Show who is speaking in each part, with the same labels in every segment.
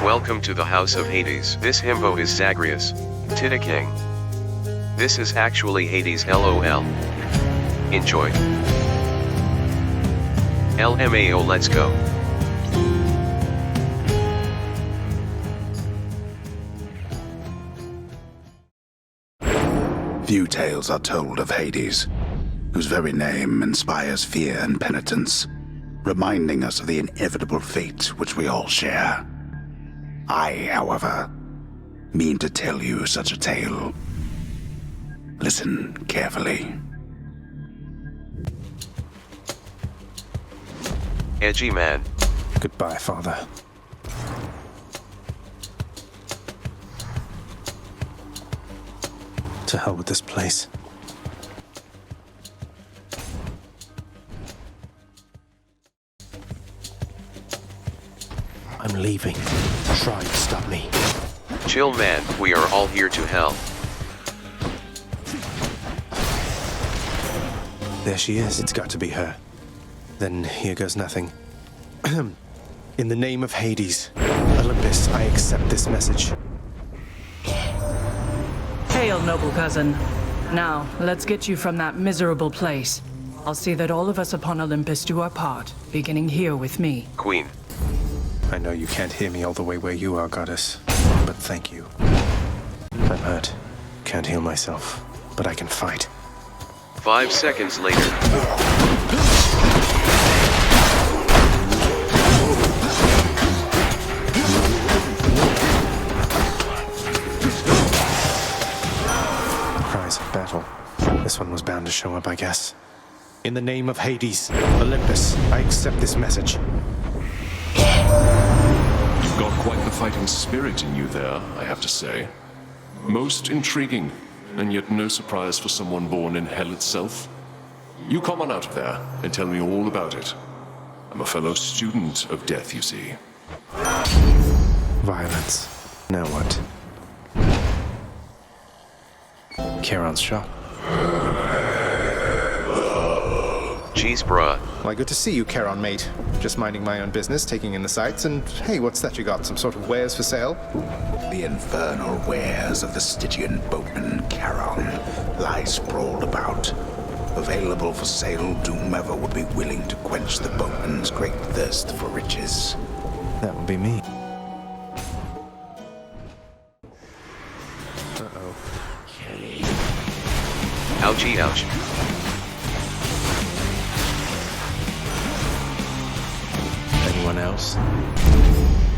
Speaker 1: Welcome to the House of Hades. This himbo is Zagreus, Tita King. This is actually Hades LOL. Enjoy. LMAO, let's go.
Speaker 2: Few tales are told of Hades, whose very name inspires fear and penitence, reminding us of the inevitable fate which we all share. I, however, mean to tell you such a tale. Listen carefully.
Speaker 1: Edgy man.
Speaker 3: Goodbye, Father. To hell with this place. I'm leaving. Try to stop me.
Speaker 1: Chill man, we are all here to help.
Speaker 3: There she is. It's got to be her. Then here goes nothing. In the name of Hades, Olympus, I accept this message.
Speaker 4: Hail, noble cousin. Now, let's get you from that miserable place. I'll see that all of us upon Olympus do our part, beginning here with me.
Speaker 1: Queen.
Speaker 3: I know you can't hear me all the way where you are, goddess, but thank you. I'm hurt. Can't heal myself, but I can fight.
Speaker 1: 5 seconds later.
Speaker 3: Cries of battle. This one was bound to show up, I guess. In the name of Hades, Olympus, I accept this message.
Speaker 5: You've got quite the fighting spirit in you there, I have to say. Most intriguing, and yet no surprise for someone born in hell itself. You come on out of there and tell me all about it. I'm a fellow student of death, you see.
Speaker 3: Violence. Now what? Charon's shop.
Speaker 1: Jeez, bruh.
Speaker 6: Why, good to see you, Charon, mate. Just minding my own business, taking in the sights, and hey, what's that you got? Some sort of wares for sale?
Speaker 2: The infernal wares of the Stygian boatman Charon lie sprawled about. Available for sale to whomever would be willing to quench the boatman's great thirst for riches.
Speaker 3: That would be me.
Speaker 1: Ouchie, ouch.
Speaker 3: Anyone else?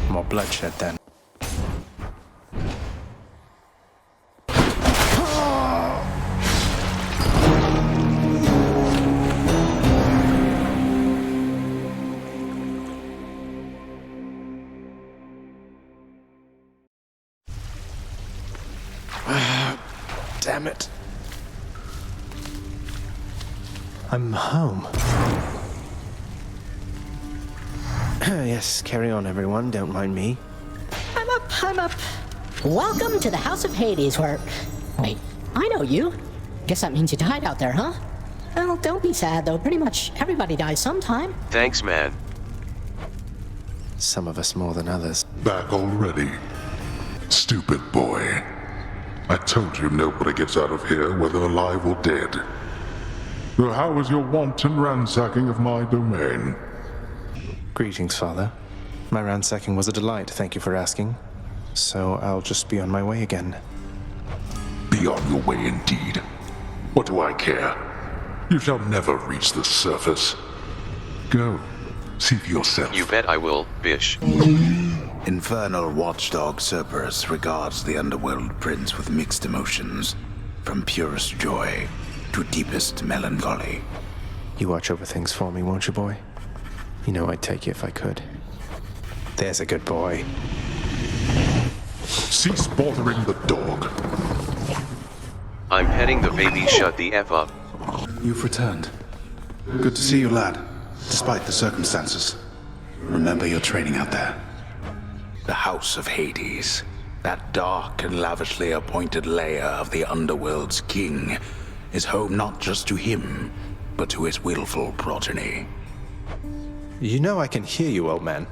Speaker 3: More bloodshed then. Damn it. I'm home. Yes, carry on, everyone. Don't mind me.
Speaker 7: I'm up. Welcome to the House of Hades, where... Wait, I know you. Guess that means you died out there, huh? Well, don't be sad, though. Pretty much everybody dies sometime.
Speaker 1: Thanks, man.
Speaker 3: Some of us more than others.
Speaker 8: Back already? Stupid boy. I told you nobody gets out of here, whether alive or dead. So how was your wanton ransacking of my domain?
Speaker 3: Greetings, Father. My ransacking was a delight, thank you for asking. So I'll just be on my way again.
Speaker 8: Be on your way indeed. What do I care? You shall never reach the surface. Go. See for yourself.
Speaker 1: You bet I will, bish.
Speaker 2: Infernal watchdog Cerberus regards the underworld prince with mixed emotions, from purest joy to deepest melancholy.
Speaker 3: You watch over things for me, won't you, boy? You know I'd take you if I could. There's a good boy.
Speaker 8: Cease bothering the dog.
Speaker 1: I'm petting the baby, shut the F up.
Speaker 2: You've returned. Good to see you, lad, despite the circumstances. Remember your training out there. The House of Hades, that dark and lavishly appointed lair of the underworld's king, is home not just to him, but to his willful progeny.
Speaker 3: You know I can hear you, old man.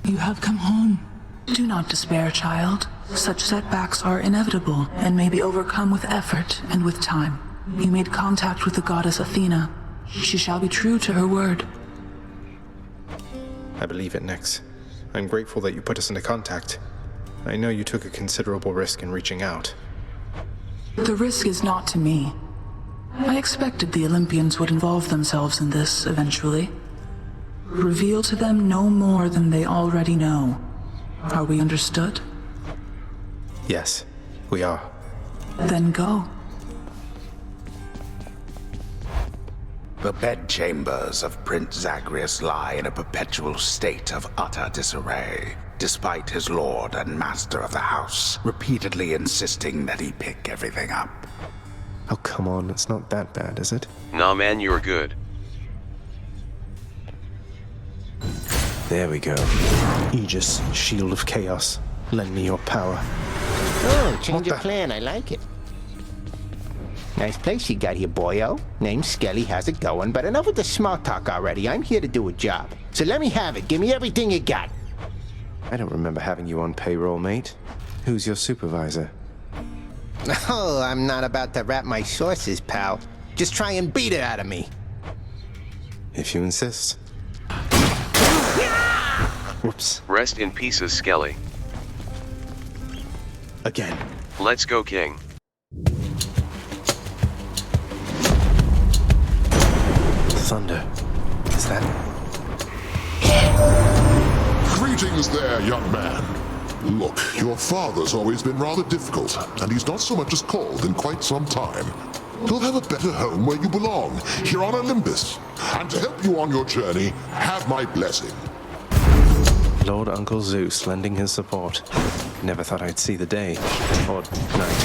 Speaker 4: You have come home.
Speaker 9: Do not despair, child. Such setbacks are inevitable and may be overcome with effort and with time. You made contact with the goddess Athena. She shall be true to her word.
Speaker 6: I believe it, Nyx. I'm grateful that you put us into contact. I know you took a considerable risk in reaching out.
Speaker 9: The risk is not to me. I expected the Olympians would involve themselves in this eventually. Reveal to them no more than they already know. Are we understood?
Speaker 6: Yes, we are.
Speaker 9: Then go.
Speaker 2: The bedchambers of Prince Zagreus lie in a perpetual state of utter disarray, despite his lord and master of the house repeatedly insisting that he pick everything up.
Speaker 3: Oh, come on, it's not that bad, is it?
Speaker 1: Nah man, you're good.
Speaker 3: There we go. Aegis, Shield of Chaos. Lend me your power.
Speaker 10: Oh, change of plan. I like it. Nice place you got here, boyo. Name's Skelly. How's it going? But enough with the small talk already. I'm here to do a job. So let me have it. Give me everything you got.
Speaker 3: I don't remember having you on payroll, mate. Who's your supervisor?
Speaker 10: Oh, I'm not about to wrap my sources, pal. Just try and beat it out of me.
Speaker 3: If you insist. Whoops.
Speaker 1: Rest in pieces, Skelly.
Speaker 3: Again.
Speaker 1: Let's go, King.
Speaker 3: Thunder. Is that...
Speaker 8: Greetings there, young man. Look, your father's always been rather difficult, and he's not so much as called in quite some time. You'll have a better home where you belong, here on Olympus. And to help you on your journey, have my blessing.
Speaker 3: Lord Uncle Zeus lending his support. Never thought I'd see the day. Or night.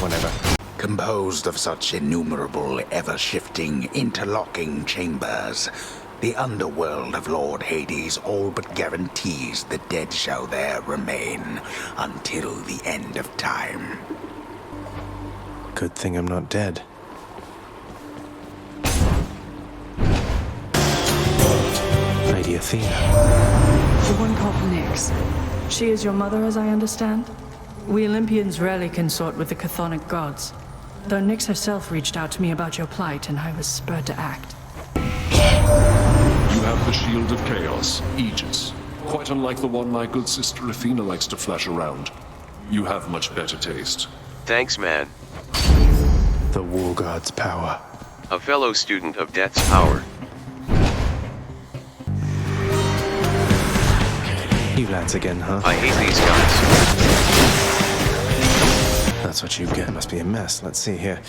Speaker 3: Whenever.
Speaker 2: Composed of such innumerable, ever-shifting, interlocking chambers, the underworld of Lord Hades all but guarantees the dead shall there remain until the end of time.
Speaker 3: Good thing I'm not dead. Lady Athena.
Speaker 4: The one called Nyx. She is your mother, as I understand? We Olympians rarely consort with the chthonic gods. Though Nyx herself reached out to me about your plight, and I was spurred to act.
Speaker 5: You have the Shield of Chaos, Aegis. Quite unlike the one my good sister Athena likes to flash around. You have much better taste.
Speaker 1: Thanks, man.
Speaker 3: The War God's power.
Speaker 1: A fellow student of Death's power.
Speaker 3: You lads again, huh?
Speaker 1: I hate these guys.
Speaker 3: That's what you get. Must be a mess. Let's see here.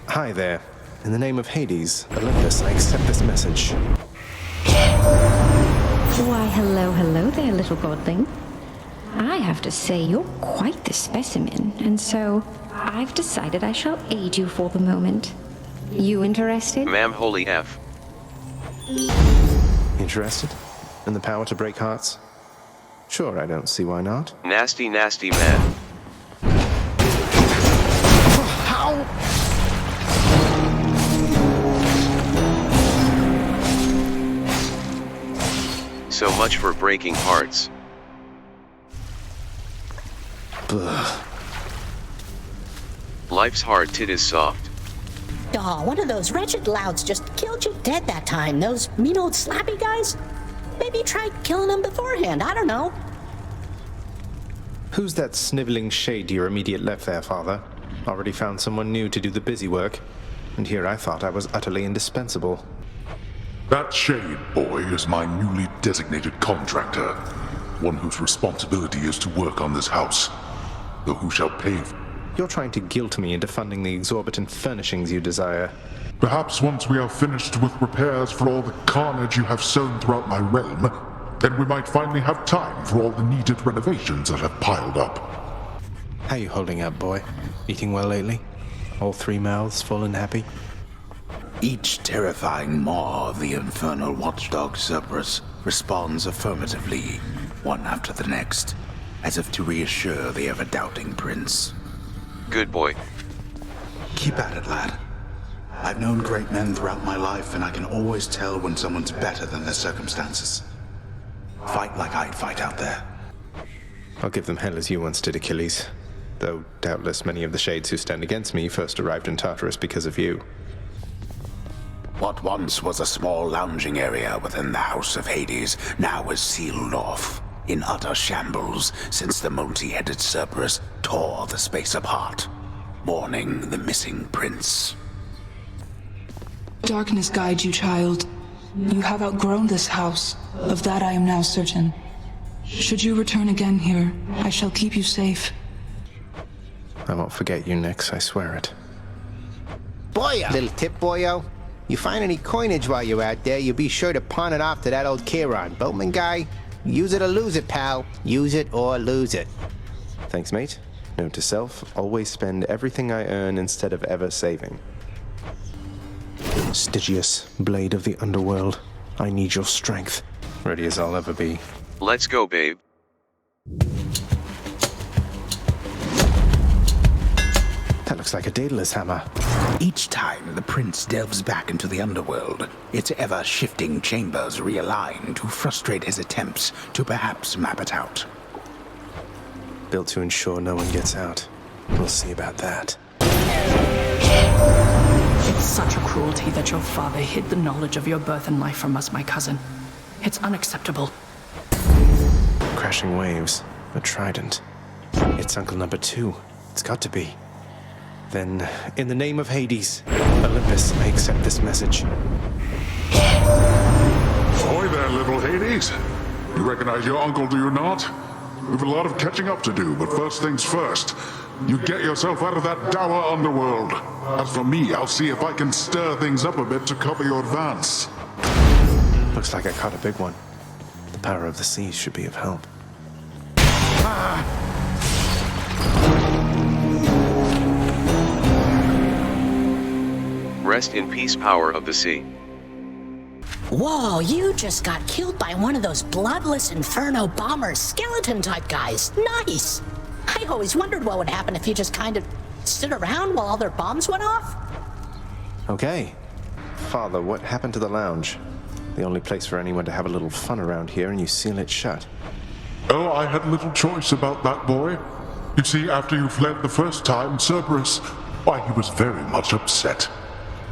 Speaker 3: Hi there. In the name of Hades, Olympus, I accept this message.
Speaker 11: Why, hello there, little godling. I have to say, you're quite the specimen, and so I've decided I shall aid you for the moment. You interested?
Speaker 1: Ma'am, holy F.
Speaker 3: Interested? In the power to break hearts? Sure, I don't see why not.
Speaker 1: Nasty, nasty man.
Speaker 10: How?
Speaker 1: So much for breaking hearts.
Speaker 3: Ugh.
Speaker 1: Life's hard, tit is soft.
Speaker 7: Aw, one of those wretched louds just killed you dead that time. Those mean old slappy guys? Maybe try killing them beforehand, I don't know.
Speaker 6: Who's that sniveling shade to your immediate left there, Father? Already found someone new to do the busy work. And here I thought I was utterly indispensable.
Speaker 8: That shade boy is my newly designated contractor, one whose responsibility is to work on this house, though who shall pay for.
Speaker 6: You're trying to guilt me into funding the exorbitant furnishings you desire.
Speaker 8: Perhaps once we are finished with repairs for all the carnage you have sown throughout my realm, then we might finally have time for all the needed renovations that have piled up.
Speaker 3: How you holding up, boy? Eating well lately? All three mouths full and happy?
Speaker 2: Each terrifying maw of the infernal watchdog Cerberus responds affirmatively, one after the next, as if to reassure the ever-doubting prince.
Speaker 1: Good boy.
Speaker 2: Keep at it, lad. I've known great men throughout my life, and I can always tell when someone's better than their circumstances. Fight like I'd fight out there.
Speaker 6: I'll give them hell as you once did, Achilles. Though doubtless many of the shades who stand against me first arrived in Tartarus because of you.
Speaker 2: What once was a small lounging area within the House of Hades now is sealed off, in utter shambles, since the multi-headed Cerberus tore the space apart, mourning the missing prince.
Speaker 9: Darkness guide you, child. You have outgrown this house. Of that I am now certain. Should you return again here, I shall keep you safe.
Speaker 6: I won't forget you, Nyx, I swear it.
Speaker 10: Boyo! Little tip, Boyo. You find any coinage while you're out there, you be sure to pawn it off to that old Chiron. Boatman guy, use it or lose it, pal. Use it or lose it.
Speaker 6: Thanks, mate. Note to self, always spend everything I earn instead of ever saving. Stygius, blade of the underworld, I need your strength. Ready as I'll ever be.
Speaker 1: Let's go, babe.
Speaker 6: That looks like a Daedalus hammer.
Speaker 2: Each time the prince delves back into the underworld, its ever-shifting chambers realign to frustrate his attempts to perhaps map it out.
Speaker 6: Built to ensure no one gets out. We'll see about that.
Speaker 4: It's such a cruelty that your father hid the knowledge of your birth and life from us, my cousin. It's unacceptable.
Speaker 6: Crashing waves, a trident. It's Uncle Number 2. It's got to be. Then, in the name of Hades, Olympus, I accept this message.
Speaker 8: Ahoy there, little Hades. You recognize your uncle, do you not? We've a lot of catching up to do, but first things first. You get yourself out of that dour underworld. As for me, I'll see if I can stir things up a bit to cover your advance.
Speaker 6: Looks like I caught a big one. The power of the seas should be of help.
Speaker 1: Rest in peace, power of the sea.
Speaker 7: Whoa, you just got killed by one of those bloodless inferno bomber skeleton type guys. Nice! I always wondered what would happen if you just kind of stood around while all their bombs went off.
Speaker 6: Okay. Father, what happened to the lounge? The only place for anyone to have a little fun around here, and you seal it shut.
Speaker 8: Oh, I had little choice about that, boy. You see, after you fled the first time, Cerberus, why, he was very much upset.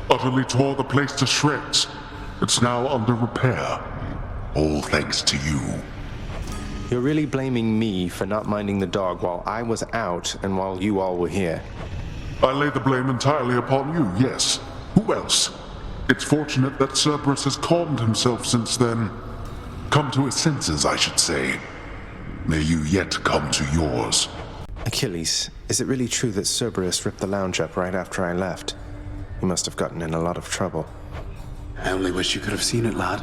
Speaker 8: Utterly tore the place to shreds. It's now under repair. All thanks to you.
Speaker 6: You're really blaming me for not minding the dog while I was out and while you all were here.
Speaker 8: I lay the blame entirely upon you, yes. Who else? It's fortunate that Cerberus has calmed himself since then. Come to his senses, I should say. May you yet come to yours.
Speaker 6: Achilles, is it really true that Cerberus ripped the lounge up right after I left? He must have gotten in a lot of trouble.
Speaker 2: I only wish you could have seen it, lad.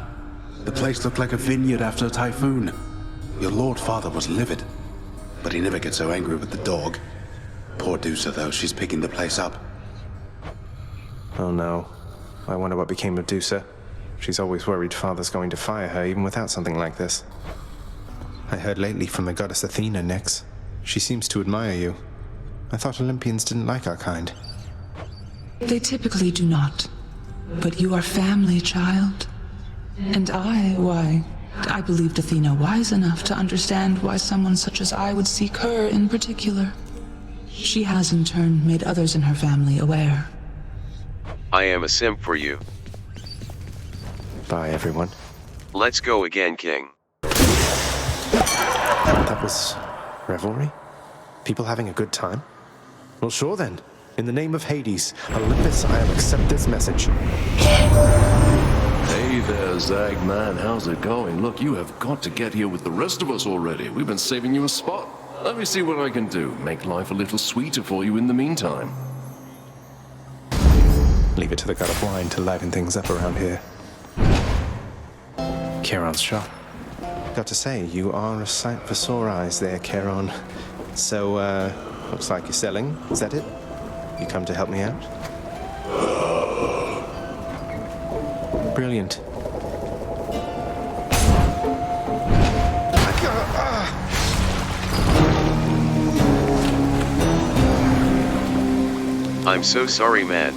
Speaker 2: The place looked like a vineyard after a typhoon. Your Lord Father was livid, but he never gets so angry with the dog. Poor Dusa, though, she's picking the place up.
Speaker 6: Oh no. I wonder what became of Dusa. She's always worried Father's going to fire her, even without something like this. I heard lately from the goddess Athena, Nyx. She seems to admire you. I thought Olympians didn't like our kind.
Speaker 9: They typically do not. But you are family, child. And why, I believed Athena wise enough to understand why someone such as I would seek her in particular. She has in turn made others in her family aware.
Speaker 1: I am a simp for you.
Speaker 6: Bye, everyone.
Speaker 1: Let's go again, King.
Speaker 6: That was revelry? People having a good time? Well, sure then. In the name of Hades, Olympus, I'll accept this message.
Speaker 5: Hey there, Zag man, how's it going? Look, you have got to get here with the rest of us already. We've been saving you a spot. Let me see what I can do. Make life a little sweeter for you in the meantime.
Speaker 6: Leave it to the god of wine to liven things up around here. Charon's shop. Got to say, you are a sight for sore eyes there, Charon. So, looks like you're selling. Is that it? You come to help me out? Brilliant.
Speaker 1: I'm so sorry, man.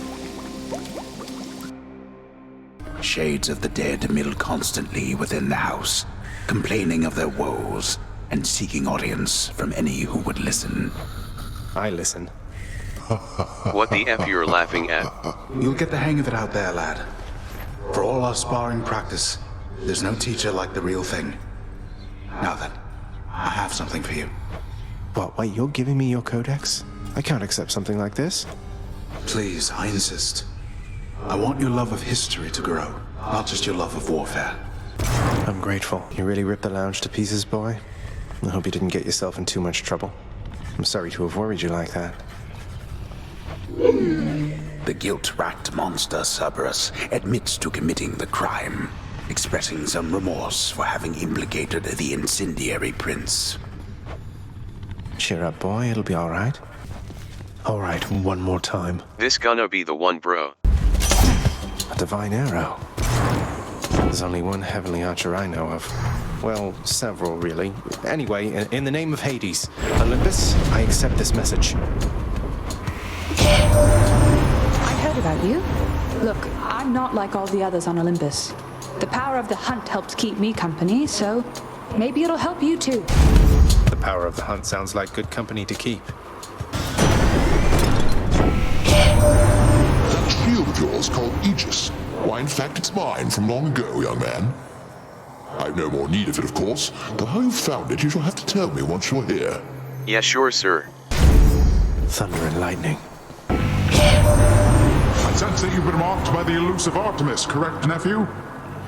Speaker 2: Shades of the dead mill constantly within the house, complaining of their woes. and seeking audience from any who would listen.
Speaker 3: I listen.
Speaker 1: What the F you're laughing at?
Speaker 2: You'll get the hang of it out there, lad. For all our sparring practice, there's no teacher like the real thing. Now then, I have something for you.
Speaker 3: What, wait, you're giving me your codex? I can't accept something like this.
Speaker 2: Please, I insist. I want your love of history to grow, not just your love of warfare.
Speaker 3: I'm grateful. You really ripped the lounge to pieces, boy. I hope you didn't get yourself in too much trouble. I'm sorry to have worried you like that.
Speaker 2: The guilt-racked monster Cerberus admits to committing the crime, expressing some remorse for having implicated the incendiary prince.
Speaker 3: Cheer up, boy. It'll be all right. All right, one more time.
Speaker 1: This gonna be the one, bro.
Speaker 3: A divine arrow. There's only one heavenly archer I know of. Well, several, really. Anyway, in the name of Hades, Olympus, I accept this message.
Speaker 12: I heard about you. Look, I'm not like all the others on Olympus. The power of the hunt helps keep me company, so maybe it'll help you too.
Speaker 3: The power of the hunt sounds like good company to keep.
Speaker 8: That shield of yours called Aegis. Why, in fact, it's mine from long ago, young man. I've no more need of it, of course, but how you found it you shall have to tell me once you're here.
Speaker 1: Yeah, sure, sir.
Speaker 3: Thunder and lightning.
Speaker 8: I sense that you've been marked by the elusive Artemis, correct, nephew?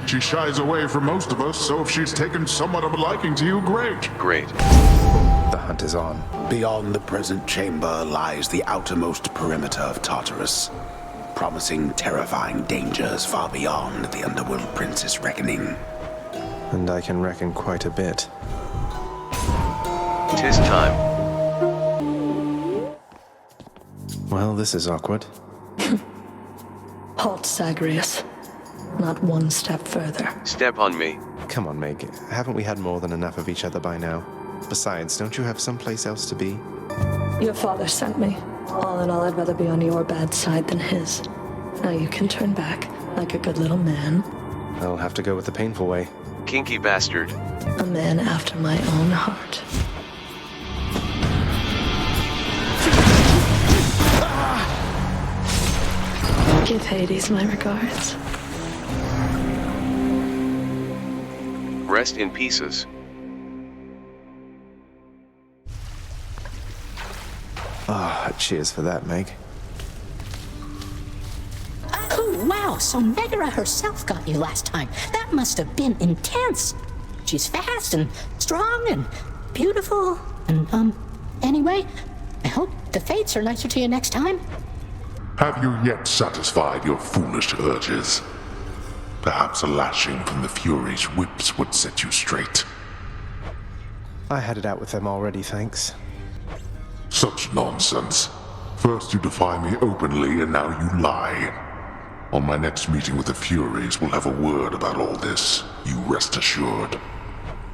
Speaker 8: She shies away from most of us, so if she's taken somewhat of a liking to you, great.
Speaker 1: Great.
Speaker 3: The hunt is on.
Speaker 2: Beyond the present chamber lies the outermost perimeter of Tartarus, promising terrifying dangers far beyond the Underworld Prince's reckoning.
Speaker 3: And I can reckon quite a bit.
Speaker 1: 'Tis time.
Speaker 3: Well, this is awkward.
Speaker 4: Halt, Zagreus. Not one step further.
Speaker 1: Step on me.
Speaker 3: Come on, Meg. Haven't we had more than enough of each other by now? Besides, don't you have someplace else to be?
Speaker 4: Your father sent me. All in all, I'd rather be on your bad side than his. Now you can turn back, like a good little man.
Speaker 3: I'll have to go with the painful way.
Speaker 1: Kinky bastard.
Speaker 4: A man after my own heart. Give Hades my regards.
Speaker 1: Rest in pieces.
Speaker 3: Ah, cheers for that, Meg.
Speaker 7: Oh, wow, so Megara herself got you last time. That must have been intense. She's fast and strong and beautiful. And, anyway, I hope the fates are nicer to you next time.
Speaker 8: Have you yet satisfied your foolish urges? Perhaps a lashing from the Fury's whips would set you straight.
Speaker 3: I had it out with them already, thanks.
Speaker 8: Such nonsense. First you defy me openly, and now you lie. On my next meeting with the Furies, we'll have a word about all this. You rest assured.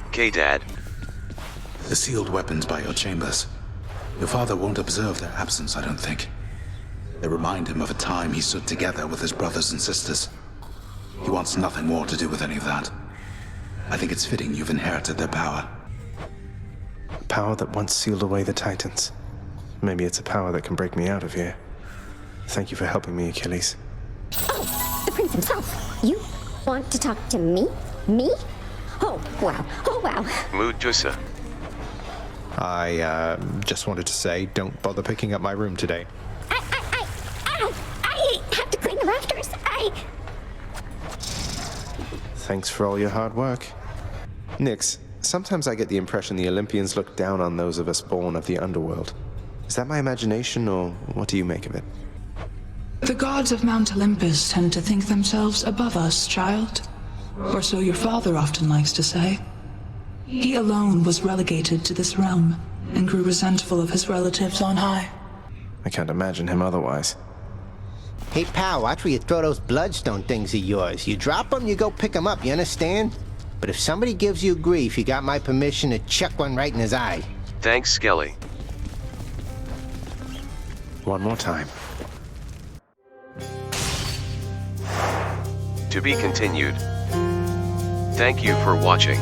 Speaker 1: Okay, Dad.
Speaker 2: The sealed weapons by your chambers. Your father won't observe their absence, I don't think. They remind him of a time he stood together with his brothers and sisters. He wants nothing more to do with any of that. I think it's fitting you've inherited their power.
Speaker 3: Power that once sealed away the Titans. Maybe it's a power that can break me out of here. Thank you for helping me, Achilles.
Speaker 11: Oh, the prince himself. You want to talk to me? Me? Oh, wow. Oh, wow.
Speaker 1: Medusa.
Speaker 3: I, just wanted to say, don't bother picking up my room today.
Speaker 11: I have to clean the rafters.
Speaker 3: Thanks for all your hard work. Nyx, sometimes I get the impression the Olympians look down on those of us born of the underworld. Is that my imagination, or what do you make of it?
Speaker 9: The gods of Mount Olympus tend to think themselves above us, child. Or so your father often likes to say. He alone was relegated to this realm, and grew resentful of his relatives on high.
Speaker 3: I can't imagine him otherwise.
Speaker 10: Hey, pal, watch where you throw those bloodstone things of yours. You drop them, you go pick them up, you understand? But if somebody gives you grief, you got my permission to chuck one right in his eye.
Speaker 1: Thanks, Skelly.
Speaker 3: One more time.
Speaker 1: To be continued. Thank you for watching.